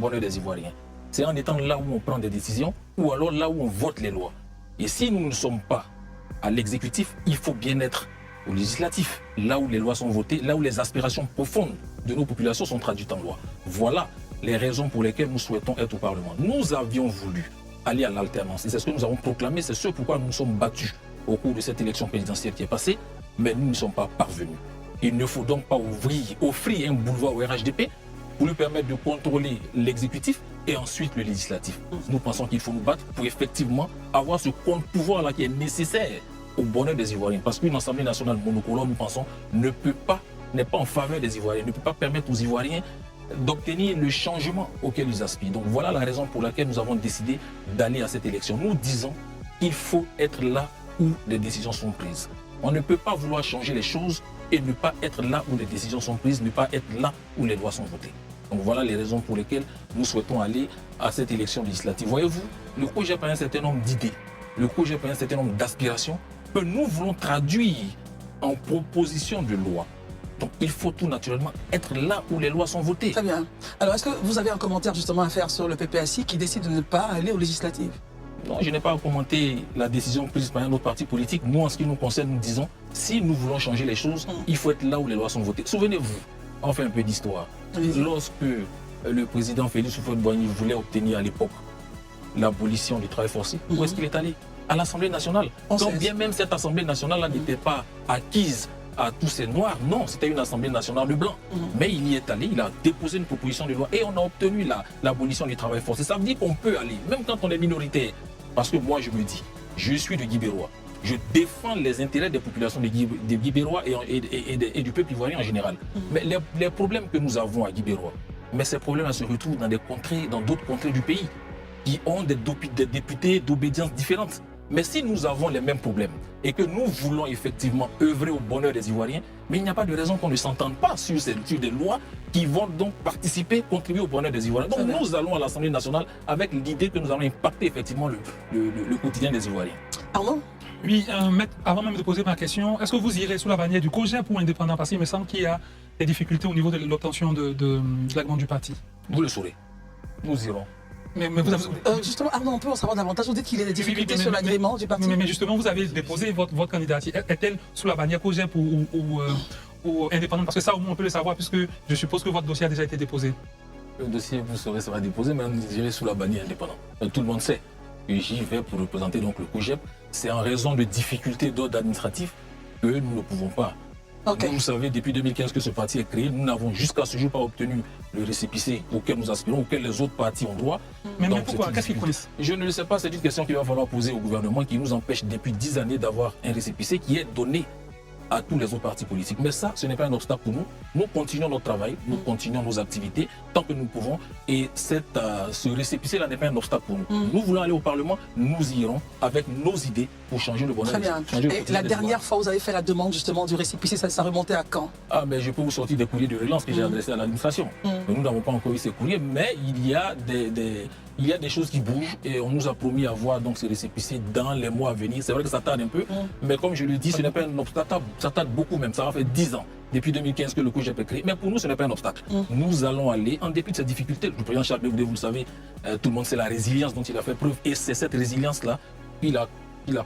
bonheur des Ivoiriens. C'est en étant là où on prend des décisions ou alors là où on vote les lois. Et si nous ne sommes pas à l'exécutif, il faut bien être au législatif, là où les lois sont votées, là où les aspirations profondes de nos populations sont traduites en loi. Voilà les raisons pour lesquelles nous souhaitons être au Parlement. Nous avions voulu aller à l'alternance et c'est ce que nous avons proclamé, c'est ce pourquoi nous nous sommes battus au cours de cette élection présidentielle qui est passée, mais nous ne sommes pas parvenus. Il ne faut donc pas offrir un boulevard au RHDP pour lui permettre de contrôler l'exécutif et ensuite le législatif. Nous pensons qu'il faut nous battre pour effectivement avoir ce contre-pouvoir-là qui est nécessaire au bonheur des Ivoiriens. Parce qu'une Assemblée nationale monocolore, nous pensons, n'est pas en faveur des Ivoiriens, ne peut pas permettre aux Ivoiriens d'obtenir le changement auquel ils aspirent. Donc voilà la raison pour laquelle nous avons décidé d'aller à cette élection. Nous disons qu'il faut être là où les décisions sont prises. On ne peut pas vouloir changer les choses et ne pas être là où les décisions sont prises, ne pas être là où les lois sont votées. Donc voilà les raisons pour lesquelles nous souhaitons aller à cette élection législative. Voyez-vous, le COJEP a un certain nombre d'idées, le COJEP a un certain nombre d'aspirations que nous voulons traduire en propositions de loi. Donc il faut tout naturellement être là où les lois sont votées. Très bien. Alors est-ce que vous avez un commentaire justement à faire sur le PPACI qui décide de ne pas aller aux législatives? Non, je n'ai pas à commenter la décision prise par un autre parti politique. Nous, en ce qui nous concerne, nous disons, si nous voulons changer les choses, il faut être là où les lois sont votées. Souvenez-vous, on fait un peu d'histoire. Lorsque le président Félix Houphouët-Boigny voulait obtenir à l'époque l'abolition du travail forcé, où est-ce qu'il est allé? À l'Assemblée nationale. Quand bien même cette Assemblée nationale n'était pas acquise à tous ces noirs, non, c'était une Assemblée nationale de blancs. Mais il y est allé, il a déposé une proposition de loi et on a obtenu l'abolition du travail forcé. Ça veut dire qu'on peut aller, même quand on est minoritaire. Parce que moi, je me dis, je suis de Guibérois. Je défends les intérêts des populations de Guibérois et du peuple ivoirien en général. Mais les problèmes que nous avons à Guibérois, mais ces problèmes se retrouvent dans d'autres contrées du pays qui ont des députés d'obédience différentes. Mais si nous avons les mêmes problèmes et que nous voulons effectivement œuvrer au bonheur des Ivoiriens, mais il n'y a pas de raison qu'on ne s'entende pas sur des lois qui vont donc contribuer au bonheur des Ivoiriens. Donc nous allons à l'Assemblée nationale avec l'idée que nous allons impacter effectivement le quotidien des Ivoiriens. Arnaud? Oui, avant même de poser ma question, est-ce que vous irez sous la bannière du COJEP ou indépendant? Parce qu'il me semble qu'il y a des difficultés au niveau de l'obtention de l'agrément du parti. Vous le saurez. Nous irons. Mais vous avez... justement, Arnaud, on peut en savoir davantage. Vous dites qu'il y a des difficultés sur l'agrément du parti. Mais justement, vous avez déposé votre candidature. Est-elle sous la bannière COJEP ou indépendante? Parce que ça, au moins, on peut le savoir, puisque je suppose que votre dossier a déjà été déposé. Le dossier, vous saurez, sera déposé, mais on dirait sous la bannière indépendante. Tout le monde sait que j'y vais pour représenter donc le COJEP. C'est en raison de difficultés d'ordre administratif que nous ne pouvons pas. Okay. Vous savez, depuis 2015 que ce parti est créé, nous n'avons jusqu'à ce jour pas obtenu le récépissé auquel nous aspirons, auquel les autres partis ont droit. Mais pourquoi? Qu'est-ce qui coince? Je ne le sais pas, c'est une question qu'il va falloir poser au gouvernement qui nous empêche depuis 10 années d'avoir un récépissé qui est donné à tous les autres partis politiques. Mais ça, ce n'est pas un obstacle pour nous. Nous continuons notre travail, nous continuons nos activités tant que nous pouvons. Et ce récépissé-là n'est pas un obstacle pour nous. Nous voulons aller au Parlement, nous irons avec nos idées pour changer le bonheur. Très bien. Et la dernière fois, vous avez fait la demande justement du récépissé, ça remontait à quand? Ah, mais je peux vous sortir des courriers de relance que j'ai adressés à l'administration. Nous n'avons pas encore eu ces courriers, mais il y a des choses qui bougent et on nous a promis avoir donc ces récépissés dans les mois à venir. C'est vrai que ça tarde un peu, mais comme je le dis, ce n'est pas un obstacle, ça tarde beaucoup même, ça va faire 10 ans. Depuis 2015 que le COJEP est créé, mais pour nous ce n'est pas un obstacle. Nous allons aller, en dépit de ces difficultés, le président Charles Blé, vous le savez, tout le monde sait la résilience dont il a fait preuve, et c'est cette résilience-là qu'il a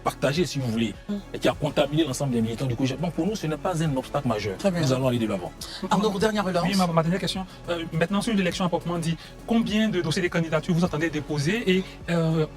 partagé, si vous voulez, et qui a contaminé l'ensemble des militants du COJEP. Donc pour nous, ce n'est pas un obstacle majeur. Nous allons aller de l'avant. Arnaud, dernière relance. Oui, ma dernière question. Maintenant, sur l'élection à proprement dit, combien de dossiers de candidature vous entendez déposer et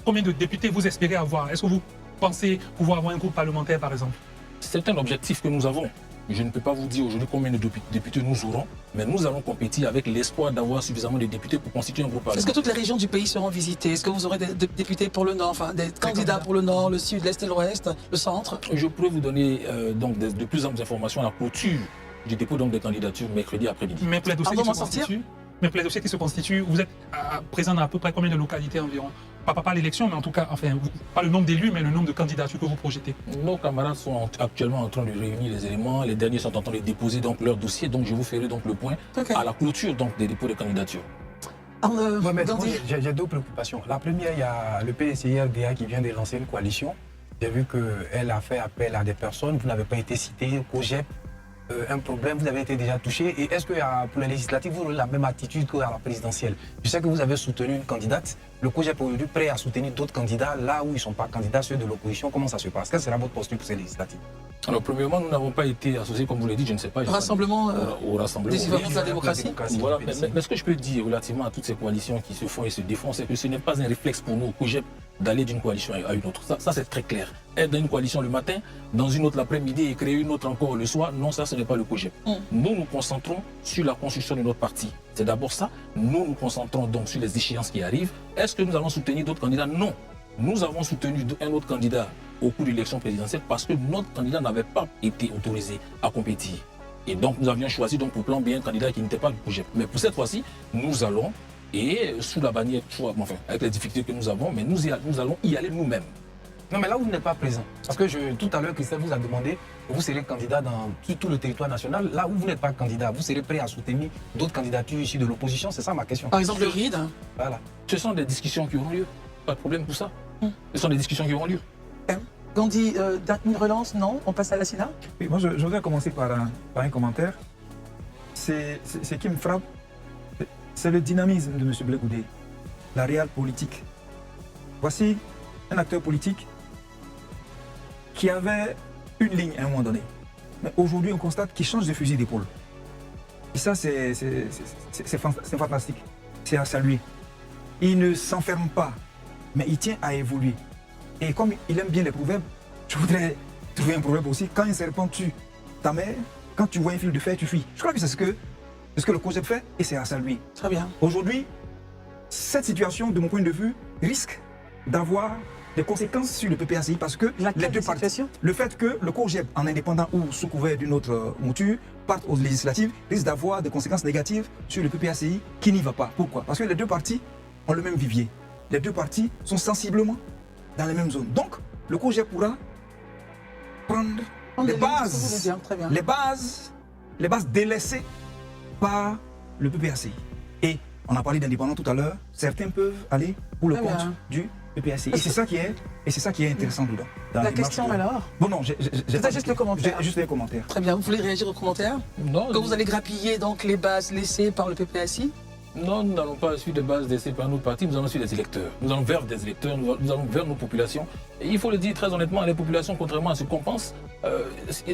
combien de députés vous espérez avoir? Est-ce que vous pensez pouvoir avoir un groupe parlementaire, par exemple? C'est un objectif que nous avons. Je ne peux pas vous dire aujourd'hui combien de députés nous aurons, mais nous allons compétir avec l'espoir d'avoir suffisamment de députés pour constituer un groupe parlementaire. Est-ce que toutes les régions du pays seront visitées? Est-ce que vous aurez des députés pour le Nord, enfin des candidats pour le Nord, le Sud, l'Est et l'Ouest, le Centre? Je pourrais vous donner donc de plus amples informations à la clôture du dépôt donc des candidatures mercredi après-midi. Mais pour les dossiers qui se constituent, vous êtes présent dans à peu près combien de localités environ? Pas l'élection, mais en tout cas, enfin, pas le nombre d'élus, mais le nombre de candidatures que vous projetez. Nos camarades sont actuellement en train de réunir les éléments. Les derniers sont en train de déposer donc leur dossier. Donc je vous ferai donc le point à la clôture donc des dépôts de candidatures. J'ai deux préoccupations. La première, il y a le PSI-RDA qui vient de lancer une coalition. J'ai vu qu'elle a fait appel à des personnes. Vous n'avez pas été cité, COJEP. un problème, vous avez été déjà touché. Et est-ce que pour les législatives, vous aurez la même attitude qu'à la présidentielle? Je sais que vous avez soutenu une candidate. Le COJEP est aujourd'hui prêt à soutenir d'autres candidats là où ils ne sont pas candidats, ceux de l'opposition. Comment ça se passe? Quelle sera votre posture pour ces législatives? Alors, premièrement, nous n'avons pas été associés, comme vous l'avez dit, je ne sais pas. Rassemblement au rassemblement. des citoyens de la démocratie. Voilà, mais ce que je peux dire relativement à toutes ces coalitions qui se font et se défendent, c'est que ce n'est pas un réflexe pour nous, au COJEP, d'aller d'une coalition à une autre. Ça c'est très clair. Être dans une coalition le matin, dans une autre l'après-midi et créer une autre encore le soir, non, ça ce n'est pas le COJEP. Nous nous concentrons sur la construction de notre parti. C'est d'abord ça. Nous nous concentrons donc sur les échéances qui arrivent. Est-ce que nous allons soutenir d'autres candidats? Non. Nous avons soutenu un autre candidat au cours de l'élection présidentielle parce que notre candidat n'avait pas été autorisé à compétir. Et donc nous avions choisi donc pour plan B un candidat qui n'était pas le COJEP. Mais pour cette fois-ci, nous allons, et sous la bannière, enfin, avec les difficultés que nous avons, mais nous allons y aller nous-mêmes. Non, mais là où vous n'êtes pas présent, parce que tout à l'heure, Christelle vous a demandé que vous serez candidat dans tout le territoire national. Là où vous n'êtes pas candidat, vous serez prêt à soutenir d'autres candidatures issues de l'opposition? C'est ça ma question. Par exemple, le RID. Voilà. Ce sont des discussions qui auront lieu. Pas de problème pour ça. Ce sont des discussions qui auront lieu. Gandhi, une relance, non? On passe à la SINA? Oui, moi, je voudrais commencer par un commentaire. C'est ce qui me frappe, c'est le dynamisme de M. Blé Goudé, la réelle politique. Voici un acteur politique qui avait une ligne à un moment donné. Mais aujourd'hui, on constate qu'il change de fusil d'épaule. Et ça, c'est fantastique. C'est à saluer. Il ne s'enferme pas, mais il tient à évoluer. Et comme il aime bien les proverbes, je voudrais trouver un proverbe aussi. Quand un serpent tue ta mère, quand tu vois un fil de fer, tu fuis. Je crois que c'est ce que le COJEP fait et c'est à saluer. Très bien. Aujourd'hui, cette situation, de mon point de vue, risque d'avoir des conséquences sur le PPACI parce que les deux parties, le fait que le COJEP, en indépendant ou sous couvert d'une autre mouture, parte aux législatives, risque d'avoir des conséquences négatives sur le PPACI qui n'y va pas. Pourquoi? Parce que les deux parties ont le même vivier. Les deux parties sont sensiblement dans les mêmes zones. Donc, le COJEP pourra prendre les bases délaissées par le PPACI. Et on a parlé d'indépendants tout à l'heure, certains peuvent aller pour le compte du PPACI. Et c'est ça qui est intéressant dedans. La question alors? Bon non, j'ai juste le commentaire. Juste un commentaire. Très bien, vous voulez réagir au commentaire? Non. Quand vous allez grappiller donc les bases laissées par le PPACI? Non, nous n'allons pas suivre des bases laissées par notre parti, nous allons suivre des électeurs. Nous allons vers des électeurs, nous allons vers nos populations. Et il faut le dire très honnêtement, les populations, contrairement à ce qu'on pense,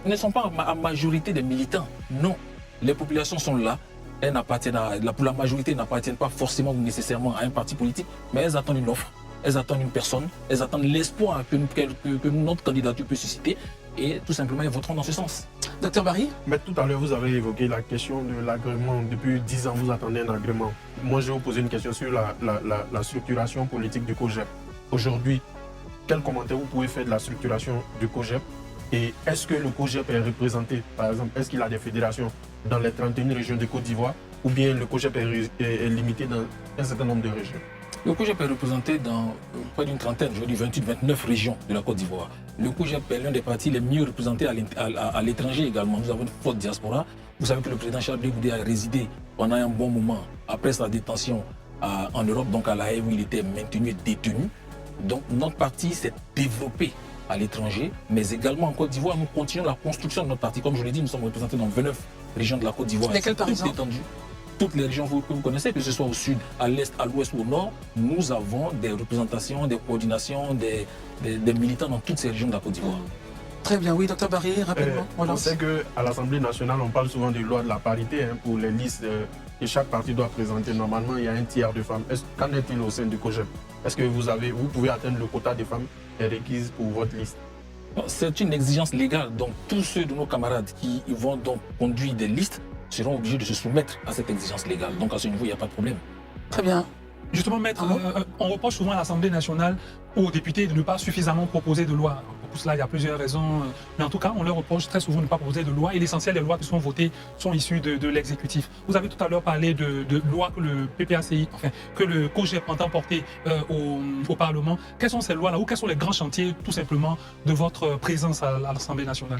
ne sont pas à majorité des militants. Non, les populations sont là. Elles n'appartiennent pour la majorité, n'appartiennent pas forcément ou nécessairement à un parti politique, mais elles attendent une offre, elles attendent une personne, elles attendent l'espoir que notre candidature peut susciter et tout simplement elles voteront dans ce sens. Docteur Barry? Mais tout à l'heure, vous avez évoqué la question de l'agrément. Depuis 10 ans, vous attendez un agrément. Moi, je vais vous poser une question sur la structuration politique du COJEP. Aujourd'hui, quel commentaire vous pouvez faire de la structuration du COJEP? Et est-ce que le COJEP est représenté, par exemple, est-ce qu'il a des fédérations dans les 31 régions de Côte d'Ivoire ou bien le COJEP est limité dans un certain nombre de régions? Le COJEP est représenté dans près d'une trentaine, je dis 28-29 régions de la Côte d'Ivoire. Le COJEP est l'un des partis les mieux représentés à l'étranger également. Nous avons une forte diaspora. Vous savez que le président Charles Blé Goudé a résidé pendant un bon moment après sa détention en Europe, donc à La Haye où il était maintenu et détenu. Donc notre parti s'est développé à l'étranger, mais également en Côte d'Ivoire, nous continuons la construction de notre parti. Comme je l'ai dit, nous sommes représentés dans 29 régions de la Côte d'Ivoire. Lesquelles par exemple? Toutes les régions que vous connaissez, que ce soit au sud, à l'est, à l'ouest ou au nord, nous avons des représentations, des coordinations, des militants dans toutes ces régions de la Côte d'Ivoire. Très bien, oui, docteur Barry, rapidement. On sait qu'à l'Assemblée nationale, on parle souvent de loi de la parité pour les listes que chaque parti doit présenter. Normalement, il y a un tiers de femmes. Qu'en est-il au sein du COJEP? Est-ce que vous pouvez atteindre le quota des femmes requises pour votre liste? C'est une exigence légale. Donc, tous ceux de nos camarades qui vont donc conduire des listes seront obligés de se soumettre à cette exigence légale. Donc, à ce niveau, il n'y a pas de problème. Très bien. Justement, maître, on reproche souvent à l'Assemblée nationale ou aux députés de ne pas suffisamment proposer de loi. Pour cela, il y a plusieurs raisons. Mais en tout cas, on leur reproche très souvent de ne pas proposer de loi. Et l'essentiel des lois qui sont votées sont issues de l'exécutif. Vous avez tout à l'heure parlé de lois que le PPACI, que le COJEP entend porter au Parlement. Quelles sont ces lois-là ou quels sont les grands chantiers, tout simplement, de votre présence à l'Assemblée nationale?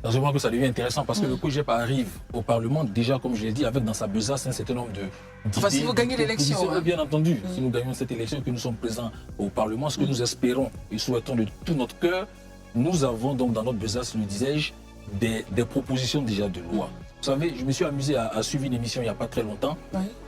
Je vois que ça devient intéressant parce que le COJEP arrive au Parlement, déjà, comme je l'ai dit, avec dans sa besace un certain nombre d'idées. Enfin, si vous gagnez l'élection. Bien entendu, si nous gagnons cette élection et que nous sommes présents au Parlement, ce que nous espérons et souhaitons de tout notre cœur, nous avons donc dans notre besace, le disais-je, des propositions déjà de loi. Vous savez, je me suis amusé à suivre une émission il n'y a pas très longtemps,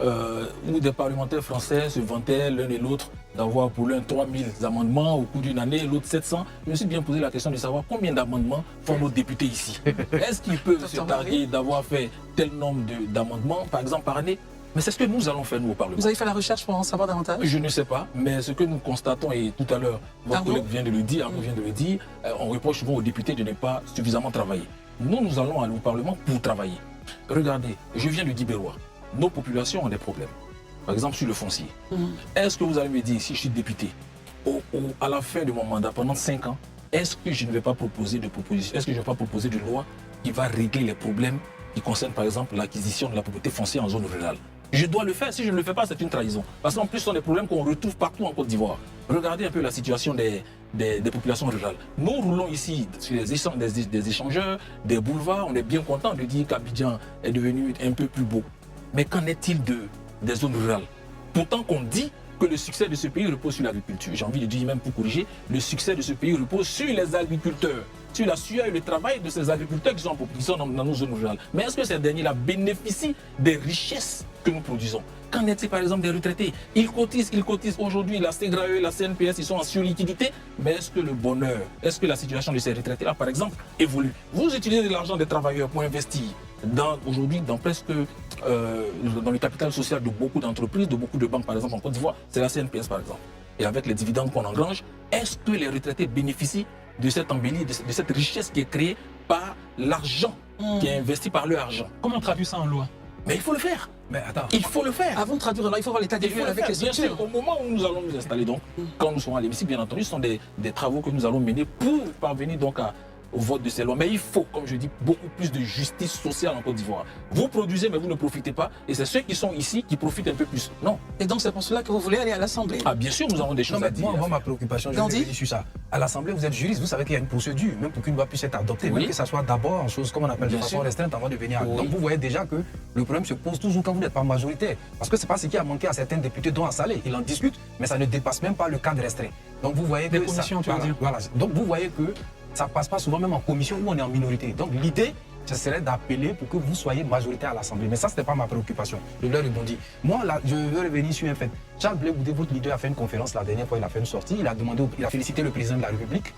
où des parlementaires français se vantaient l'un et l'autre d'avoir pour l'un 3000 amendements au cours d'une année, l'autre 700. Je me suis bien posé la question de savoir combien d'amendements font nos députés ici. Est-ce qu'ils peuvent se targuer d'avoir fait tel nombre d'amendements, par exemple, par année? Mais c'est ce que nous allons faire, nous, au Parlement. Vous avez fait la recherche pour en savoir davantage? Je ne sais pas, mais ce que nous constatons, et tout à l'heure, votre collègue vient de le dire, on reproche souvent aux députés de ne pas suffisamment travailler. Nous allons aller au Parlement pour travailler. Regardez, je viens de Dibérois. Nos populations ont des problèmes. Par exemple, sur le foncier. Est-ce que vous allez me dire, si je suis député, à la fin de mon mandat, pendant 5 ans, est-ce que je ne vais pas proposer de proposition, est-ce que je ne vais pas proposer de loi qui va régler les problèmes qui concernent, par exemple, l'acquisition de la propriété foncière en zone rurale? Je dois le faire. Si je ne le fais pas, c'est une trahison. Parce qu'en plus, ce sont des problèmes qu'on retrouve partout en Côte d'Ivoire. Regardez un peu la situation des populations rurales. Nous roulons ici sur des échangeurs, des boulevards. On est bien content de dire qu'Abidjan est devenu un peu plus beau. Mais qu'en est-il des zones rurales? Pourtant qu'on dit que le succès de ce pays repose sur l'agriculture. J'ai envie de dire, même pour corriger, le succès de ce pays repose sur les agriculteurs, sur la sueur et le travail de ces agriculteurs qui sont dans nos zones rurales. Mais est-ce que ces derniers-là bénéficient des richesses que nous produisons? Qu'en est-il par exemple des retraités? Ils cotisent aujourd'hui, la CEGRAE, la CNPS, ils sont en surliquidité. Mais est-ce que le bonheur, est-ce que la situation de ces retraités-là, par exemple, évolue? Vous utilisez de l'argent des travailleurs pour investir aujourd'hui dans presque dans le capital social de beaucoup d'entreprises, de beaucoup de banques, par exemple en Côte d'Ivoire, c'est la CNPS par exemple. Et avec les dividendes qu'on engrange, est-ce que les retraités bénéficient de cette embellie, de cette richesse qui est créée par l'argent, qui est investi par leur argent? Comment traduire ça en loi? Mais il faut le faire. Mais attends. Il faut le faire. Avant de traduire, il faut voir l'état des lieux avec les Bien structures. sûr, au moment où nous allons nous installer, donc, quand nous serons à l'hémicycle, bien entendu, ce sont des travaux que nous allons mener pour parvenir donc au vote de ces lois. Mais il faut, comme je dis, beaucoup plus de justice sociale en Côte d'Ivoire. Vous produisez, mais vous ne profitez pas. Et c'est ceux qui sont ici qui profitent un peu plus. Non. Et donc c'est pour cela que vous voulez aller à l'Assemblée. Ah, bien sûr, nous avons des choses à dire. Moi, ma préoccupation, je vais revenir sur ça. À l'Assemblée, vous êtes juriste, vous savez qu'il y a une procédure, même pour qu'une loi puisse être adoptée, même que ça soit d'abord en chose, comme on appelle de façon restreinte avant de venir. Donc vous voyez déjà que le problème se pose toujours quand vous n'êtes pas majoritaire. Parce que c'est pas ce qui a manqué à certains députés dont à Salé. Ils en discutent, mais ça ne dépasse même pas le cadre restreint. Donc vous voyez que Donc vous voyez que ça passe pas souvent même en commission où on est en minorité. Donc l'idée, ce serait d'appeler pour que vous soyez majoritaire à l'Assemblée. Mais ça, ce n'était pas ma préoccupation. Je leur rebondis. Moi, là, je veux revenir sur un fait. Charles Blé Goudé, votre leader, a fait une conférence la dernière fois, il a fait une sortie. Il a félicité le président de la République.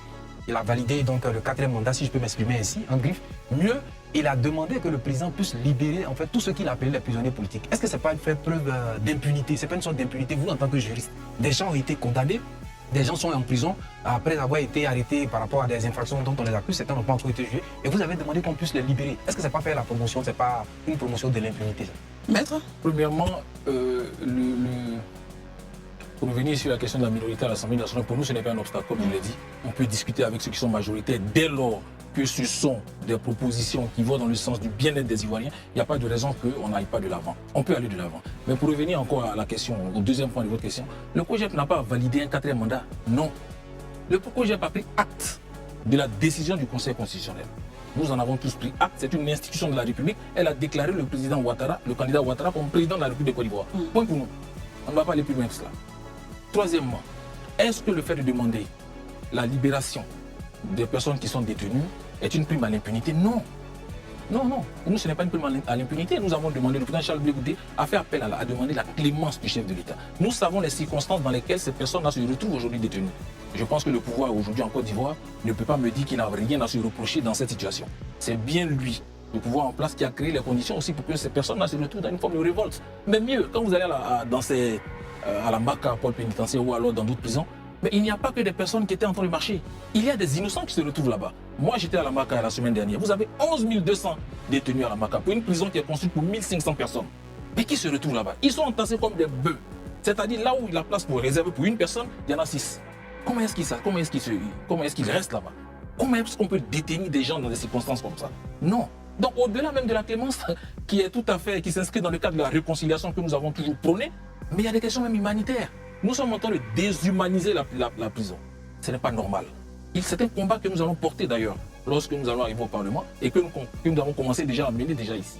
Il a validé donc le 4e mandat, si je peux m'exprimer ainsi, en griffe. Mieux, il a demandé que le président puisse libérer en fait tous ceux qu'il appelait les prisonniers politiques. Est-ce que ce n'est pas une preuve d'impunité? Ce n'est pas une sorte d'impunité, vous, en tant que juriste? Des gens ont été condamnés. Des gens sont en prison après avoir été arrêtés par rapport à des infractions dont on les accuse, certains n'ont pas encore été jugés, et vous avez demandé qu'on puisse les libérer. Est-ce que ce n'est pas faire la promotion, ce n'est pas une promotion de l'impunité? Maître? Premièrement, pour revenir sur la question de la minorité à l'Assemblée nationale, pour nous ce n'est pas un obstacle, comme je l'ai dit. On peut discuter avec ceux qui sont majoritaires dès lors que ce sont des propositions qui vont dans le sens du bien-être des Ivoiriens. Il n'y a pas de raison qu'on n'aille pas de l'avant. On peut aller de l'avant. Mais pour revenir encore à la question, au deuxième point de votre question, le COJEP n'a pas validé un 4e mandat. Non. Le COJEP a pris acte de la décision du Conseil constitutionnel. Nous en avons tous pris acte. C'est une institution de la République. Elle a déclaré le président Ouattara, le candidat Ouattara, comme président de la République de Côte d'Ivoire. Point pour nous. On ne va pas aller plus loin que cela. Troisièmement, est-ce que le fait de demander la libération des personnes qui sont détenues est une prime à l'impunité? Non. Non, non. Pour nous, ce n'est pas une prime à l'impunité. Nous avons demandé, le président Charles Blé Goudé a fait appel à demander la clémence du chef de l'État. Nous savons les circonstances dans lesquelles ces personnes-là se retrouvent aujourd'hui détenues. Je pense que le pouvoir aujourd'hui en Côte d'Ivoire ne peut pas me dire qu'il n'a rien à se reprocher dans cette situation. C'est bien lui, le pouvoir en place, qui a créé les conditions aussi pour que ces personnes-là se retrouvent dans une forme de révolte. Mais mieux, quand vous allez à la Maka, pôle pénitentiaire ou alors dans d'autres prisons, mais il n'y a pas que des personnes qui étaient en train de marcher. Il y a des innocents qui se retrouvent là-bas. Moi, j'étais à la Maka la semaine dernière. Vous avez 11 200 détenus à la Maka pour une prison qui est construite pour 1500 personnes. Mais qui se retrouvent là-bas? Ils sont entassés comme des bœufs. C'est-à-dire là où la place pour réserver pour une personne, il y en a 6. Comment est-ce qu'ils restent là-bas? Comment est-ce qu'on peut détenir des gens dans des circonstances comme ça? Non. Donc au-delà même de la clémence, qui s'inscrit dans le cadre de la réconciliation que nous avons toujours prônée, mais il y a des questions même humanitaires. Nous sommes en train de déshumaniser la prison. Ce n'est pas normal. C'est un combat que nous allons porter d'ailleurs lorsque nous allons arriver au Parlement et que nous avons commencé déjà à mener déjà ici.